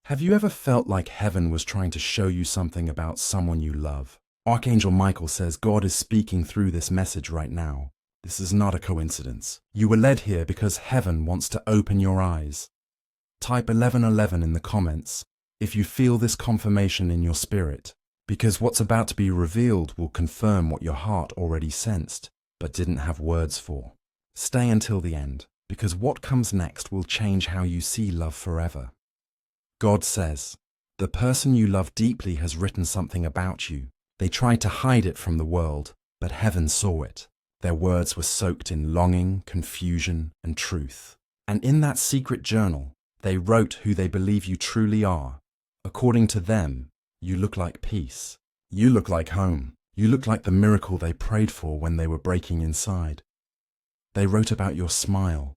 Have you ever felt like heaven was trying to show you something about someone you love? Archangel Michael says God is speaking through this message right now. This is not a coincidence. You were led here because heaven wants to open your eyes. Type 1111 in the comments if you feel this confirmation in your spirit, because what's about to be revealed will confirm what your heart already sensed, but didn't have words for. Stay until the end, because what comes next will change how you see love forever. God says, the person you love deeply has written something about you. They tried to hide it from the world, but heaven saw it. Their words were soaked in longing, confusion, and truth. And in that secret journal, they wrote who they believe you truly are. According to them, you look like peace. You look like home. You look like the miracle they prayed for when they were breaking inside. They wrote about your smile,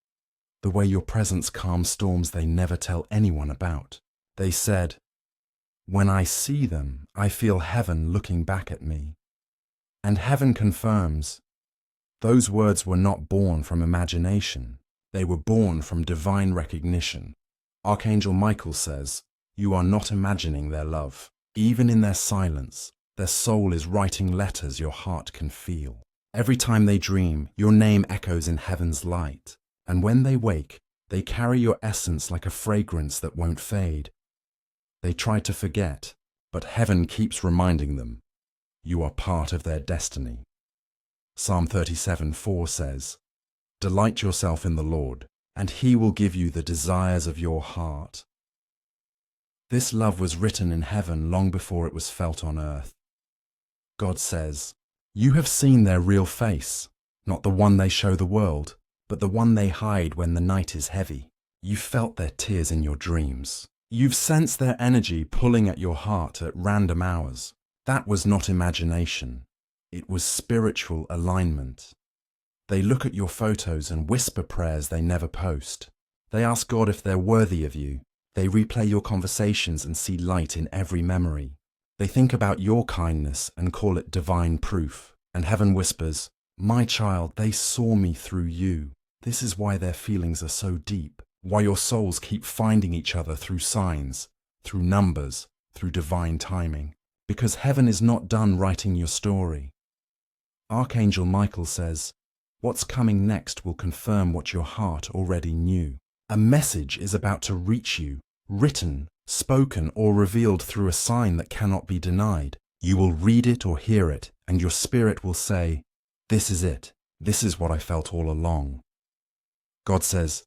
the way your presence calms storms they never tell anyone about. They said, when I see them, I feel heaven looking back at me. And heaven confirms, those words were not born from imagination. They were born from divine recognition. Archangel Michael says, you are not imagining their love. Even in their silence, their soul is writing letters your heart can feel. Every time they dream, your name echoes in heaven's light. And when they wake, they carry your essence like a fragrance that won't fade. They try to forget, but heaven keeps reminding them, you are part of their destiny. Psalm 37:4 says, delight yourself in the Lord, and He will give you the desires of your heart. This love was written in heaven long before it was felt on earth. God says, you have seen their real face, not the one they show the world, but the one they hide when the night is heavy. You felt their tears in your dreams. You've sensed their energy pulling at your heart at random hours. That was not imagination. It was spiritual alignment. They look at your photos and whisper prayers they never post. They ask God if they're worthy of you. They replay your conversations and see light in every memory. They think about your kindness and call it divine proof. And heaven whispers, my child, they saw me through you. This is why their feelings are so deep. Why your souls keep finding each other through signs, through numbers, through divine timing. Because heaven is not done writing your story. Archangel Michael says, what's coming next will confirm what your heart already knew. A message is about to reach you, written, spoken, or revealed through a sign that cannot be denied. You will read it or hear it, and your spirit will say, this is it. This is what I felt all along. God says,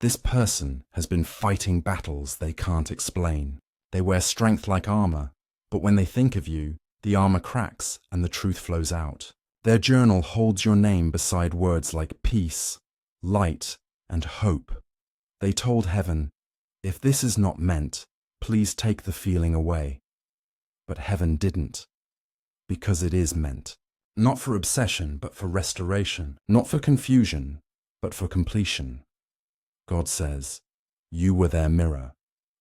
this person has been fighting battles they can't explain. They wear strength like armor, but when they think of you, the armor cracks and the truth flows out. Their journal holds your name beside words like peace, light, and hope. They told heaven, if this is not meant, please take the feeling away. But heaven didn't, because it is meant. Not for obsession, but for restoration. Not for confusion, but for completion. God says, you were their mirror,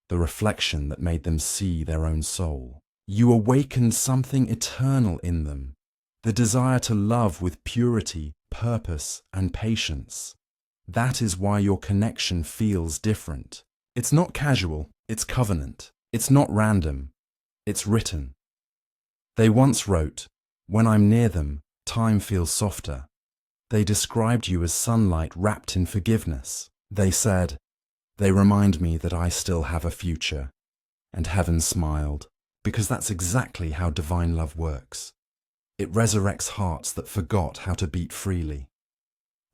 the reflection that made them see their own soul. You awakened something eternal in them, the desire to love with purity, purpose, and patience. That is why your connection feels different. It's not casual, it's covenant. It's not random, it's written. They once wrote, when I'm near them, time feels softer. They described you as sunlight wrapped in forgiveness. They said, they remind me that I still have a future. And heaven smiled, because that's exactly how divine love works. It resurrects hearts that forgot how to beat freely.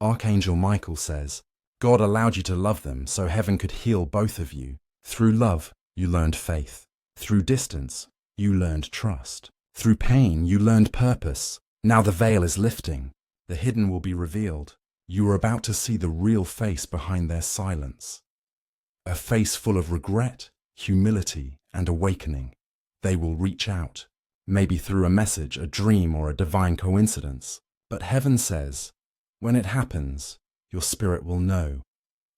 Archangel Michael says, God allowed you to love them so heaven could heal both of you. Through love, you learned faith. Through distance, you learned trust. Through pain, you learned purpose. Now the veil is lifting. The hidden will be revealed. You are about to see the real face behind their silence. A face full of regret, humility, and awakening. They will reach out, maybe through a message, a dream, or a divine coincidence. But heaven says, when it happens, your spirit will know.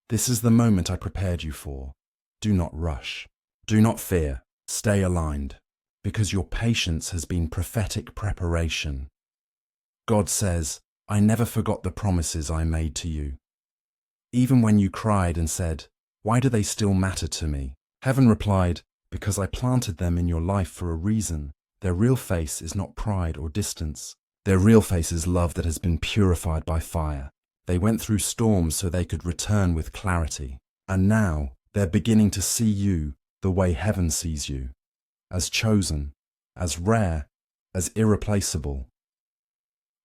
This is the moment I prepared you for. Do not rush. Do not fear. Stay aligned, because your patience has been prophetic preparation. God says, I never forgot the promises I made to you. Even when you cried and said, why do they still matter to me? Heaven replied, because I planted them in your life for a reason. Their real face is not pride or distance. Their real face is love that has been purified by fire. They went through storms so they could return with clarity. And now they're beginning to see you the way heaven sees you, as chosen, as rare, as irreplaceable.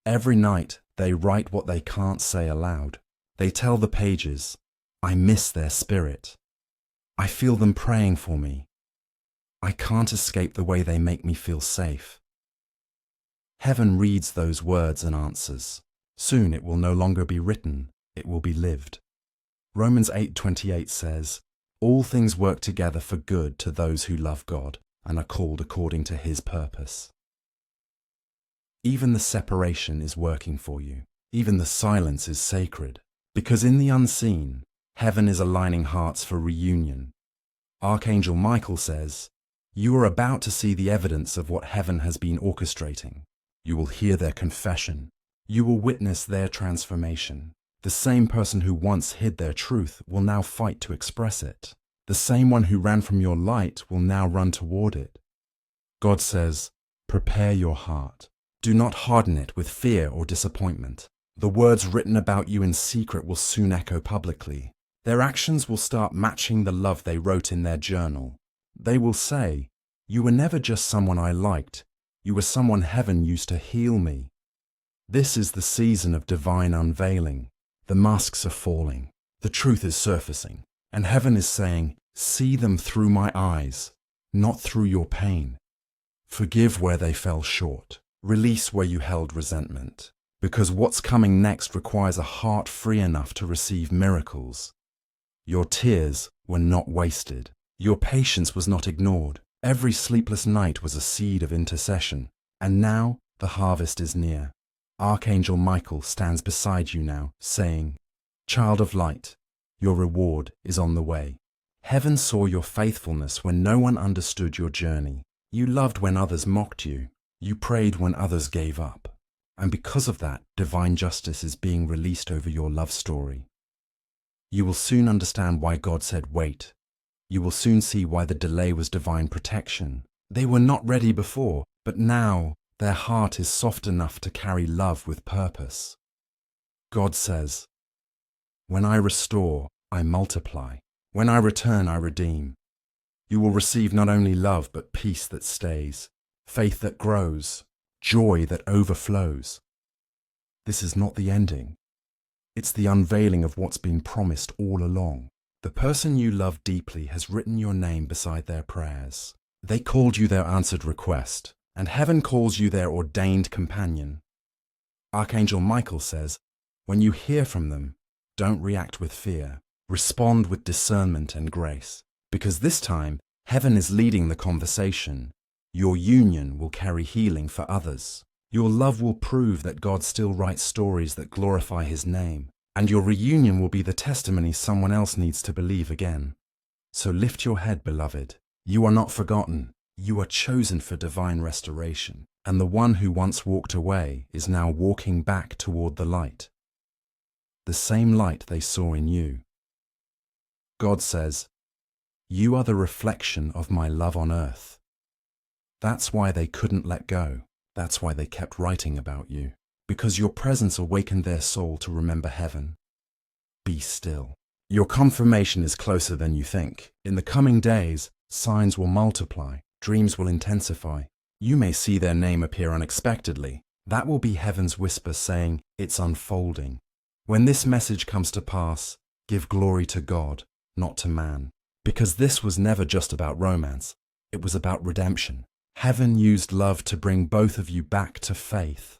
Every night they write what they can't say aloud. They tell the pages, I miss their spirit. I feel them praying for me. I can't escape the way they make me feel safe. Heaven reads those words and answers. Soon it will no longer be written, it will be lived. Romans 8:28 says, all things work together for good to those who love God and are called according to His purpose. Even the separation is working for you. Even the silence is sacred. Because in the unseen, heaven is aligning hearts for reunion. Archangel Michael says, you are about to see the evidence of what heaven has been orchestrating. You will hear their confession. You will witness their transformation. The same person who once hid their truth will now fight to express it. The same one who ran from your light will now run toward it. God says, prepare your heart. Do not harden it with fear or disappointment. The words written about you in secret will soon echo publicly. Their actions will start matching the love they wrote in their journal. They will say, you were never just someone I liked. You were someone heaven used to heal me. This is the season of divine unveiling. The masks are falling. The truth is surfacing. And heaven is saying, see them through my eyes, not through your pain. Forgive where they fell short. Release where you held resentment. Because what's coming next requires a heart free enough to receive miracles. Your tears were not wasted. Your patience was not ignored. Every sleepless night was a seed of intercession. And now the harvest is near. Archangel Michael stands beside you now, saying, child of light, your reward is on the way. Heaven saw your faithfulness when no one understood your journey. You loved when others mocked you. You prayed when others gave up. And because of that, divine justice is being released over your love story. You will soon understand why God said wait. You will soon see why the delay was divine protection. They were not ready before, but now their heart is soft enough to carry love with purpose. God says, when I restore, I multiply. When I return, I redeem. You will receive not only love, but peace that stays, faith that grows, joy that overflows. This is not the ending. It's the unveiling of what's been promised all along. The person you love deeply has written your name beside their prayers. They called you their answered request, and heaven calls you their ordained companion. Archangel Michael says, when you hear from them, don't react with fear. Respond with discernment and grace. Because this time, heaven is leading the conversation. Your union will carry healing for others. Your love will prove that God still writes stories that glorify His name. And your reunion will be the testimony someone else needs to believe again. So lift your head, beloved. You are not forgotten. You are chosen for divine restoration. And the one who once walked away is now walking back toward the light. The same light they saw in you. God says, you are the reflection of my love on earth. That's why they couldn't let go. That's why they kept writing about you. Because your presence awakened their soul to remember heaven. Be still. Your confirmation is closer than you think. In the coming days, signs will multiply, dreams will intensify. You may see their name appear unexpectedly. That will be heaven's whisper saying, it's unfolding. When this message comes to pass, give glory to God, not to man. Because this was never just about romance. It was about redemption. Heaven used love to bring both of you back to faith.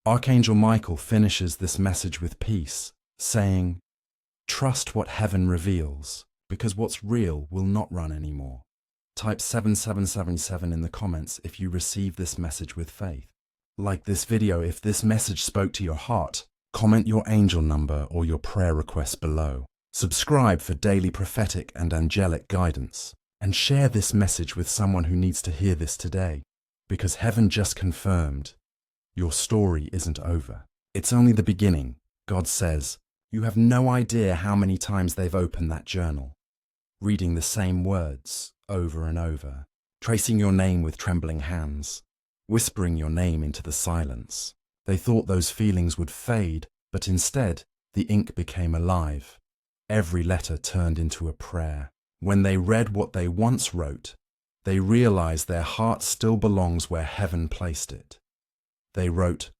Archangel Michael finishes this message with peace, saying, trust what heaven reveals, because what's real will not run anymore. Type 7777 in the comments if you receive this message with faith. Like this video if this message spoke to your heart. Comment your angel number or your prayer request below. Subscribe for daily prophetic and angelic guidance. And share this message with someone who needs to hear this today. Because heaven just confirmed, your story isn't over. It's only the beginning. God says, you have no idea how many times they've opened that journal. reading the same words over and over, tracing your name with trembling hands, whispering your name into the silence. They thought those feelings would fade, but instead, the ink became alive. Every letter turned into a prayer. When they read what they once wrote, they realized their heart still belongs where heaven placed it. They wrote,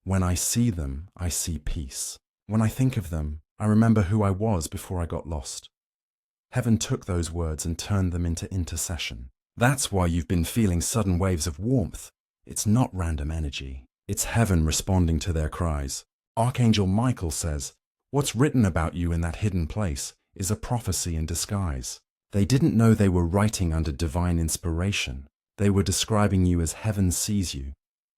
"When I see them, I see peace. When I think of them, I remember who I was before I got lost." Heaven took those words and turned them into intercession. That's why you've been feeling sudden waves of warmth. It's not random energy. It's heaven responding to their cries. Archangel Michael says, "What's written about you in that hidden place is a prophecy in disguise." They didn't know they were writing under divine inspiration. They were describing you as heaven sees you,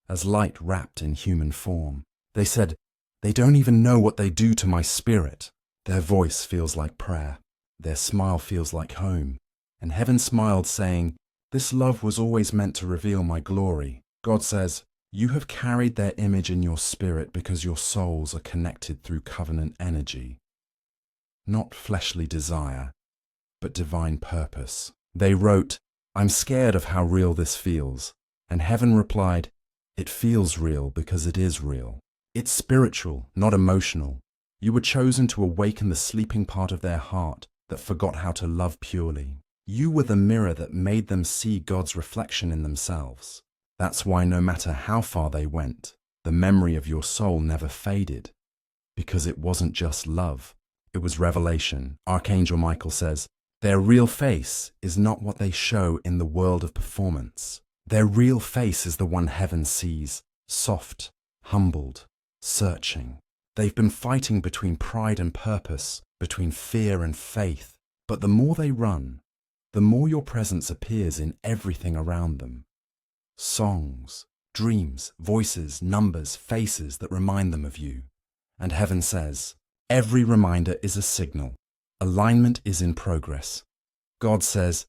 as light wrapped in human form. They said, "They don't even know what they do to my spirit." Their voice feels like prayer. Their smile feels like home. And heaven smiled, saying, "This love was always meant to reveal my glory." God says, "You have carried their image in your spirit because your souls are connected through covenant energy. Not fleshly desire, but divine purpose." They wrote, "I'm scared of how real this feels." And heaven replied, "It feels real because it is real. It's spiritual, not emotional. You were chosen to awaken the sleeping part of their heart that forgot how to love purely. You were the mirror that made them see God's reflection in themselves. That's why no matter how far they went, the memory of your soul never faded. Because it wasn't just love, it was revelation." Archangel Michael says, "Their real face is not what they show in the world of performance. Their real face is the one heaven sees, soft, humbled, searching. They've been fighting between pride and purpose, between fear and faith. But the more they run, the more your presence appears in everything around them. Songs, dreams, voices, numbers, faces that remind them of you." And heaven says, "Every reminder is a signal. Alignment is in progress." God says,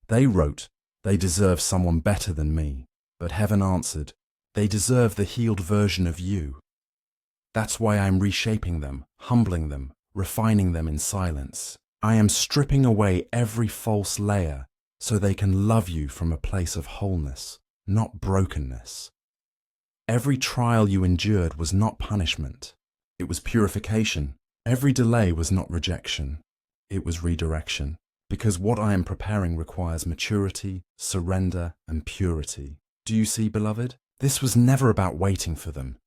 "They wrote, they deserve someone better than me." But heaven answered, "They deserve the healed version of you." That's why I'm reshaping them, humbling them, refining them in silence. I am stripping away every false layer so they can love you from a place of wholeness, not brokenness. Every trial you endured was not punishment. It was purification. Every delay was not rejection. It was redirection. Because what I am preparing requires maturity, surrender, and purity. Do you see, beloved? This was never about waiting for them.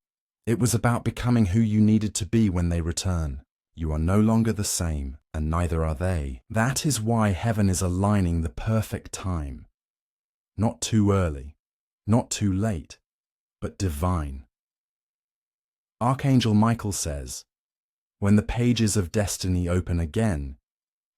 It was about becoming who you needed to be when they return. You are no longer the same, and neither are they. That is why heaven is aligning the perfect time. Not too early, not too late, but divine. Archangel Michael says, "When the pages of destiny open again,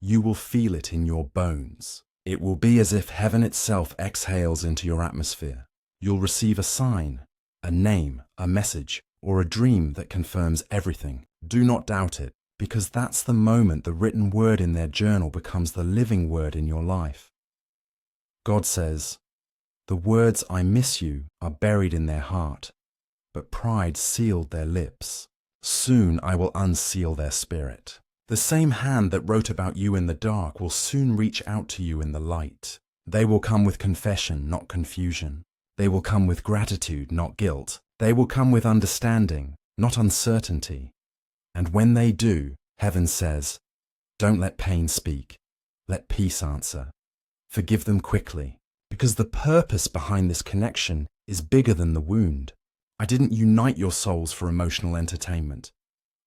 you will feel it in your bones. It will be as if heaven itself exhales into your atmosphere. You'll receive a sign, a name, a message, or a dream that confirms everything. Do not doubt it, because that's the moment the written word in their journal becomes the living word in your life." God says, "The words 'I miss you' are buried in their heart, but pride sealed their lips. Soon I will unseal their spirit. The same hand that wrote about you in the dark will soon reach out to you in the light. They will come with confession, not confusion. They will come with gratitude, not guilt. They will come with understanding, not uncertainty. And when they do, heaven says, don't let pain speak. Let peace answer. Forgive them quickly, because the purpose behind this connection is bigger than the wound. I didn't unite your souls for emotional entertainment.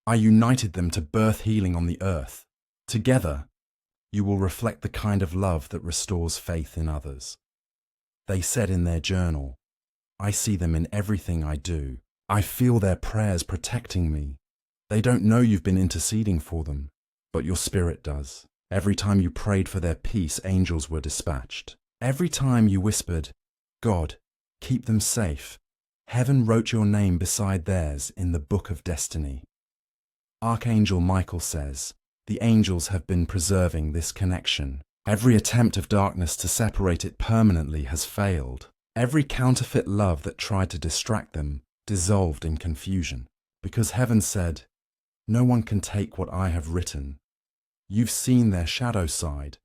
I united them to birth healing on the earth. Together, you will reflect the kind of love that restores faith in others. They said in their journal, I see them in everything I do. I feel their prayers protecting me. They don't know you've been interceding for them, but your spirit does. Every time you prayed for their peace, angels were dispatched. Every time you whispered, God, keep them safe, heaven wrote your name beside theirs in the book of destiny. Archangel Michael says, the angels have been preserving this connection. Every attempt of darkness to separate it permanently has failed. Every counterfeit love that tried to distract them dissolved in confusion, because heaven said, no one can take what I have written. You've seen their shadow side,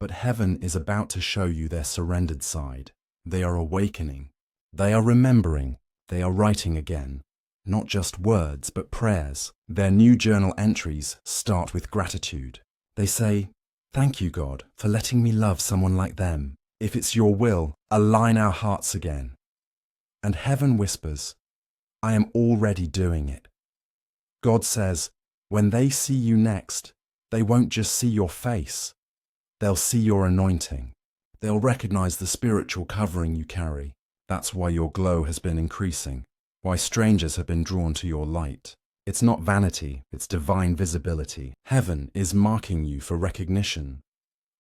But heaven is about to show you their surrendered side. They are awakening. They are remembering. They are writing again. Not just words, but prayers. Their new journal entries start with gratitude. They say, "Thank you, God, for letting me love someone like them. If it's your will, align our hearts again." And heaven whispers, "I am already doing it." God says, when they see you next, they won't just see your face. They'll see your anointing. They'll recognize the spiritual covering you carry. That's why your glow has been increasing, why strangers have been drawn to your light. It's not vanity, it's divine visibility. Heaven is marking you for recognition.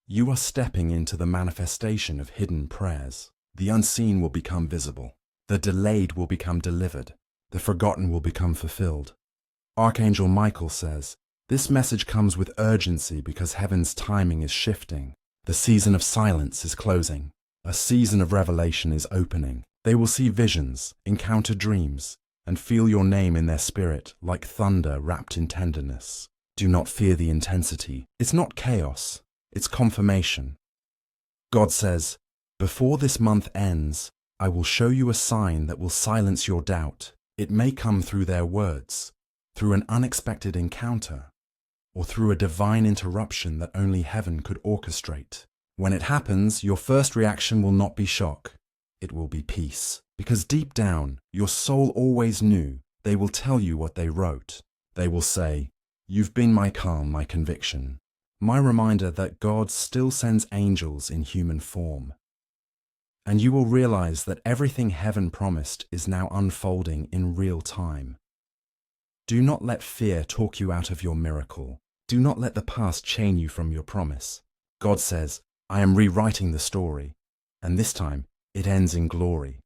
You are stepping into the manifestation of hidden prayers. The unseen will become visible. The delayed will become delivered. The forgotten will become fulfilled. Archangel Michael says, this message comes with urgency because heaven's timing is shifting. The season of silence is closing. A season of revelation is opening. They will see visions, encounter dreams, and feel your name in their spirit like thunder wrapped in tenderness. Do not fear the intensity. It's not chaos, it's confirmation. God says, before this month ends, I will show you a sign that will silence your doubt. It may come through their words, through an unexpected encounter, or through a divine interruption that only heaven could orchestrate. When it happens, your first reaction will not be shock. It will be peace. Because deep down, your soul always knew. They will tell you what they wrote. They will say, "You've been my calm, my conviction, my reminder that God still sends angels in human form." And you will realize that everything heaven promised is now unfolding in real time. Do not let fear talk you out of your miracle. Do not let the past chain you from your promise. God says, I am rewriting the story, and this time it ends in glory.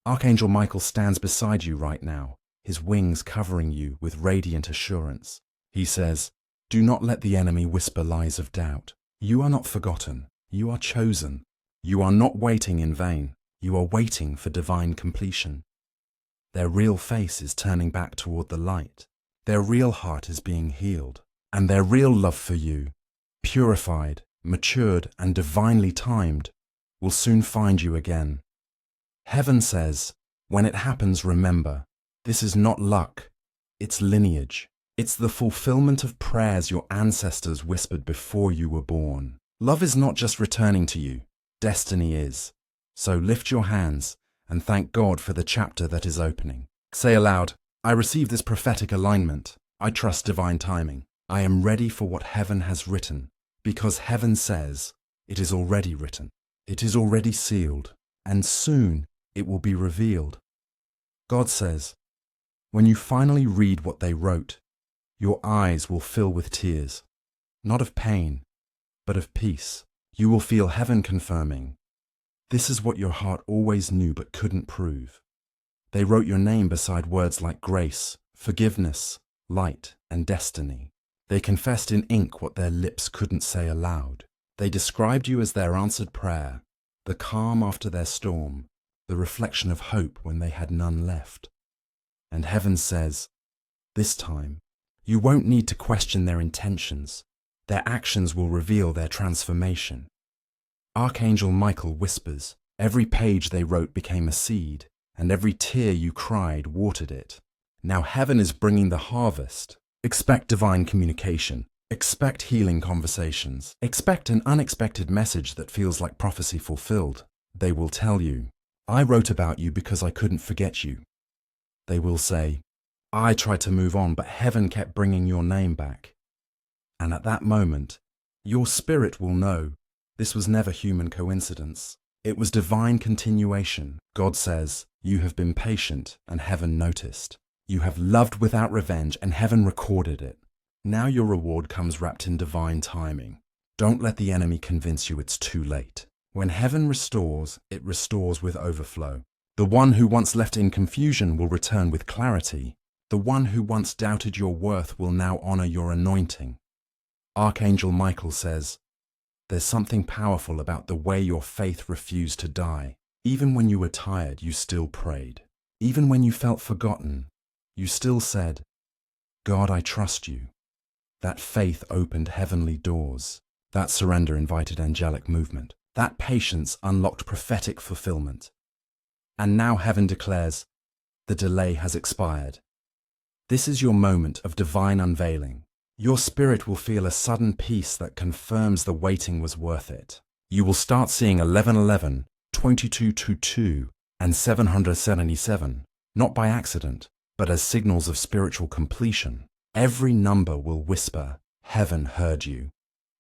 Archangel Michael stands beside you right now, his wings covering you with radiant assurance. He says, do not let the enemy whisper lies of doubt. You are not forgotten. You are chosen. You are not waiting in vain. You are waiting for divine completion. Their real face is turning back toward the light. Their real heart is being healed. And their real love for you, purified, matured, and divinely timed, will soon find you again. Heaven says, when it happens, remember, this is not luck, it's lineage. It's the fulfillment of prayers your ancestors whispered before you were born. Love is not just returning to you, destiny is. So lift your hands and thank God for the chapter that is opening. Say aloud, I receive this prophetic alignment. I trust divine timing. I am ready for what heaven has written, because heaven says it is already written. It is already sealed, and soon it will be revealed. God says, when you finally read what they wrote, your eyes will fill with tears, not of pain, but of peace. You will feel heaven confirming, this is what your heart always knew but couldn't prove. They wrote your name beside words like grace, forgiveness, light, and destiny. They confessed in ink what their lips couldn't say aloud. They described you as their answered prayer, the calm after their storm, the reflection of hope when they had none left. And heaven says, this time, you won't need to question their intentions. Their actions will reveal their transformation. Archangel Michael whispers, every page they wrote became a seed, and every tear you cried watered it. Now heaven is bringing the harvest. Expect divine communication. Expect healing conversations. Expect an unexpected message that feels like prophecy fulfilled. They will tell you, I wrote about you because I couldn't forget you. They will say, I tried to move on, but heaven kept bringing your name back. And at that moment, your spirit will know this was never human coincidence. It was divine continuation. God says, you have been patient, and heaven noticed. You have loved without revenge, and heaven recorded it. Now your reward comes wrapped in divine timing. Don't let the enemy convince you it's too late. When heaven restores, it restores with overflow. The one who once left in confusion will return with clarity. The one who once doubted your worth will now honor your anointing. Archangel Michael says, there's something powerful about the way your faith refused to die. Even when you were tired, you still prayed. Even when you felt forgotten, you still said, God, I trust you. That faith opened heavenly doors. That surrender invited angelic movement. That patience unlocked prophetic fulfillment. And now heaven declares, the delay has expired. This is your moment of divine unveiling. Your spirit will feel a sudden peace that confirms the waiting was worth it. You will start seeing 1111, 2222, and 777, not by accident, but as signals of spiritual completion. Every number will whisper, heaven heard you.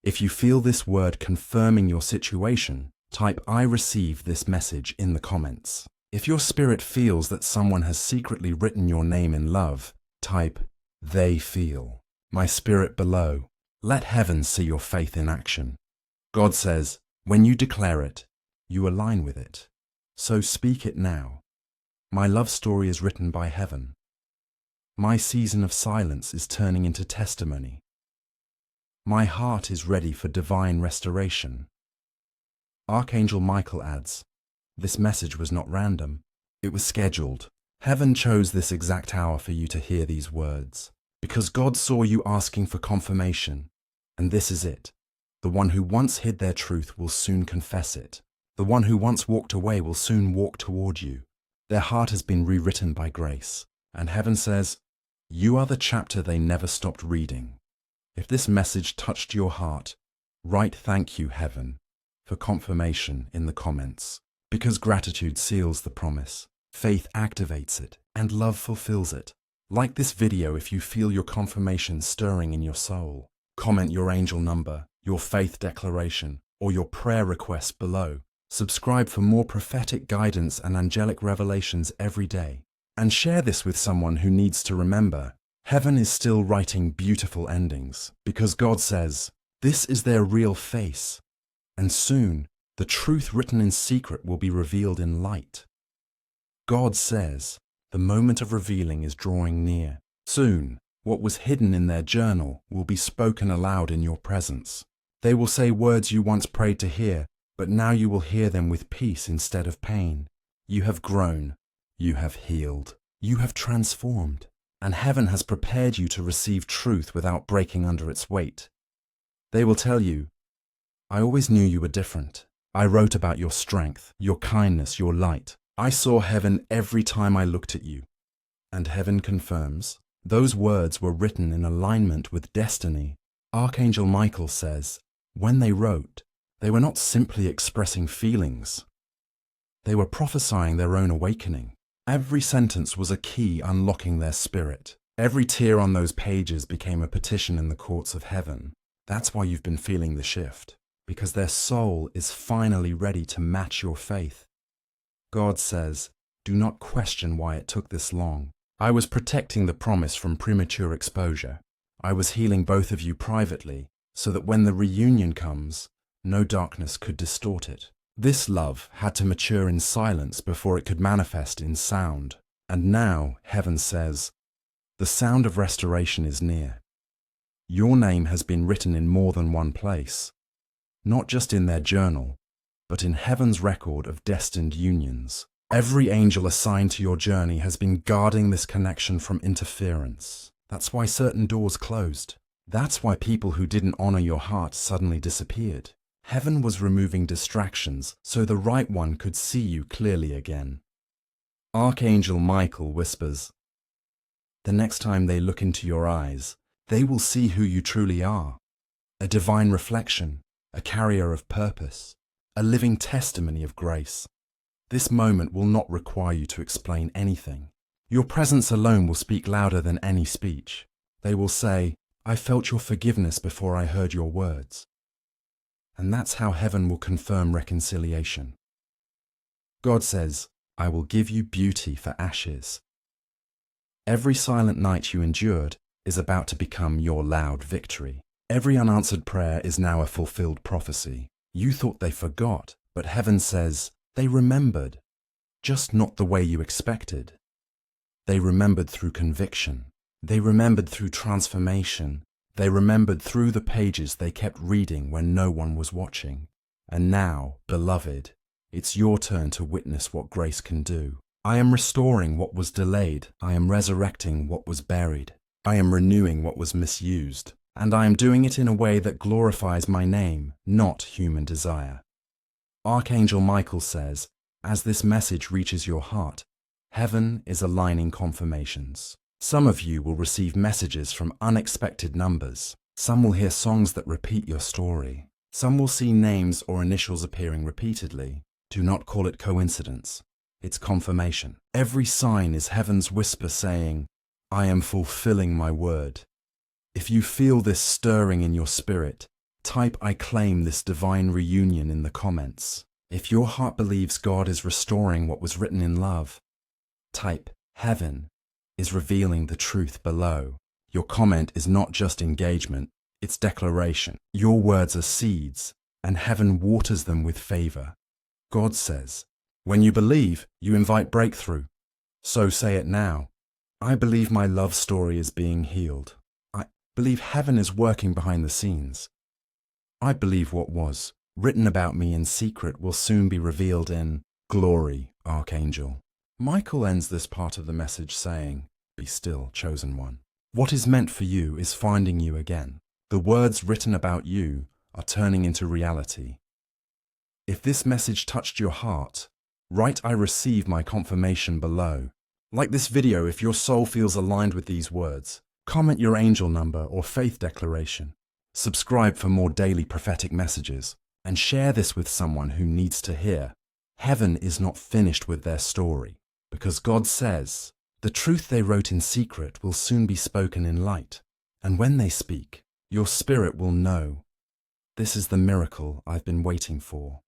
If you feel this word confirming your situation, type I receive this message in the comments. If your spirit feels that someone has secretly written your name in love, type they feel. My spirit below. Let heaven see your faith in action. God says, when you declare it, you align with it. So speak it now. My love story is written by heaven. My season of silence is turning into testimony. My heart is ready for divine restoration. Archangel Michael adds, this message was not random. It was scheduled. Heaven chose this exact hour for you to hear these words, because God saw you asking for confirmation. And this is it. The one who once hid their truth will soon confess it. The one who once walked away will soon walk toward you. Their heart has been rewritten by grace. And heaven says, you are the chapter they never stopped reading. If this message touched your heart, write thank you, heaven, for confirmation in the comments. Because gratitude seals the promise, faith activates it, and love fulfills it. Like this video if you feel your confirmation stirring in your soul. Comment your angel number, your faith declaration, or your prayer request below. Subscribe for more prophetic guidance and angelic revelations every day. And share this with someone who needs to remember, heaven is still writing beautiful endings, because God says, this is their real face. And soon, the truth written in secret will be revealed in light. God says, the moment of revealing is drawing near. Soon, what was hidden in their journal will be spoken aloud in your presence. They will say words you once prayed to hear, but now you will hear them with peace instead of pain. You have grown. You have healed. You have transformed. And heaven has prepared you to receive truth without breaking under its weight. They will tell you, I always knew you were different. I wrote about your strength, your kindness, your light. I saw heaven every time I looked at you. And heaven confirms, those words were written in alignment with destiny. Archangel Michael says, when they wrote, they were not simply expressing feelings. They were prophesying their own awakening. Every sentence was a key unlocking their spirit. Every tear on those pages became a petition in the courts of heaven. That's why you've been feeling the shift, because their soul is finally ready to match your faith. God says, do not question why it took this long. I was protecting the promise from premature exposure. I was healing both of you privately, so that when the reunion comes, no darkness could distort it. This love had to mature in silence before it could manifest in sound. And now, heaven says, the sound of restoration is near. Your name has been written in more than one place, not just in their journal, but in heaven's record of destined unions. Every angel assigned to your journey has been guarding this connection from interference. That's why certain doors closed. That's why people who didn't honor your heart suddenly disappeared. Heaven was removing distractions so the right one could see you clearly again. Archangel Michael whispers, the next time they look into your eyes, they will see who you truly are. A divine reflection, a carrier of purpose, a living testimony of grace. This moment will not require you to explain anything. Your presence alone will speak louder than any speech. They will say, I felt your forgiveness before I heard your words. And that's how heaven will confirm reconciliation. God says, I will give you beauty for ashes. Every silent night you endured is about to become your loud victory. Every unanswered prayer is now a fulfilled prophecy. You thought they forgot, but heaven says they remembered, just not the way you expected. They remembered through conviction. They remembered through transformation. They remembered through the pages they kept reading when no one was watching. And now, beloved, it's your turn to witness what grace can do. I am restoring what was delayed. I am resurrecting what was buried. I am renewing what was misused. and I am doing it in a way that glorifies my name, not human desire. Archangel Michael says, as this message reaches your heart, heaven is aligning confirmations. Some of you will receive messages from unexpected numbers. Some will hear songs that repeat your story. Some will see names or initials appearing repeatedly. Do not call it coincidence. It's confirmation. Every sign is heaven's whisper saying, I am fulfilling my word. If you feel this stirring in your spirit, type I claim this divine reunion in the comments. If your heart believes God is restoring what was written in love, type heaven is revealing the truth below. Your comment is not just engagement, it's declaration. Your words are seeds, and heaven waters them with favor. God says, when you believe, you invite breakthrough. So say it now. I believe my love story is being healed. I believe heaven is working behind the scenes. I believe what was written about me in secret will soon be revealed in glory, Archangel. Michael ends this part of the message saying, be still, chosen one. What is meant for you is finding you again. The words written about you are turning into reality. If this message touched your heart, write I receive my confirmation below. Like this video if your soul feels aligned with these words. Comment your angel number or faith declaration. Subscribe for more daily prophetic messages. And share this with someone who needs to hear. Heaven is not finished with their story, because God says, the truth they wrote in secret will soon be spoken in light. And when they speak, your spirit will know. This is the miracle I've been waiting for.